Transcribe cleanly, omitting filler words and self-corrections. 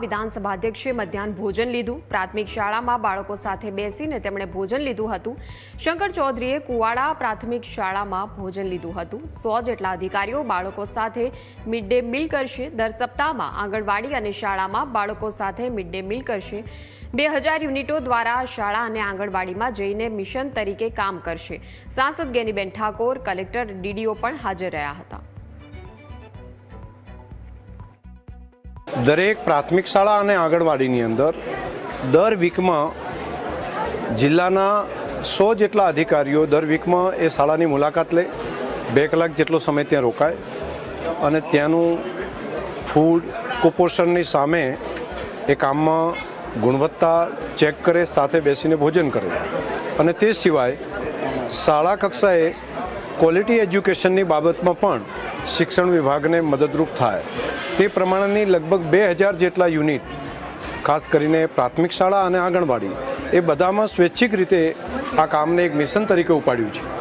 વિધાનસભા અધ્યક્ષે મધ્યાહન ભોજન લીધું। પ્રાથમિક શાળામાં બાળકો સાથે બેસીને તેમણે ભોજન લીધું હતું। શંકર ચૌધરીએ કુવાડા પ્રાથમિક શાળામાં ભોજન લીધું હતું। 100 જેટલા અધિકારીઓ બાળકો સાથે મિડ ડે મીલ કરશે। દર સપ્તાહમાં આંગણવાડી અને શાળામાં બાળકો સાથે મિડ ડે મીલ કરશે। 2000 યુનિટો દ્વારા શાળા અને આંગણવાડીમાં જઈને મિશન તરીકે કામ કરશે। સાંસદ ગેનીબેન ઠાકોર, કલેક્ટર, ડીડીઓ પણ હાજર રહ્યા હતા। દરેક પ્રાથમિક શાળા અને આંગણવાડીની અંદર દર વીકમાં જિલ્લાના 100 જેટલા અધિકારીઓ દર વીકમાં એ શાળાની મુલાકાત લે, 2 કલાક જેટલો સમય ત્યાં રોકાય અને ત્યાંનું ફૂડ કુપોષણની સામે એ કામમાં ગુણવત્તા ચેક કરે, સાથે બેસીને ભોજન કરે અને તે સિવાય શાળા કક્ષાએ ક્વોલિટી એજ્યુકેશનની બાબતમાં પણ શિક્ષણ વિભાગને મદદરૂપ થાય તે પ્રમાણેની લગભગ 2000 જેટલા યુનિટ, ખાસ કરીને પ્રાથમિક શાળા અને આંગણવાડી, એ બધામાં સ્વૈચ્છિક રીતે આ કામને એક મિશન તરીકે ઉપાડ્યું છે।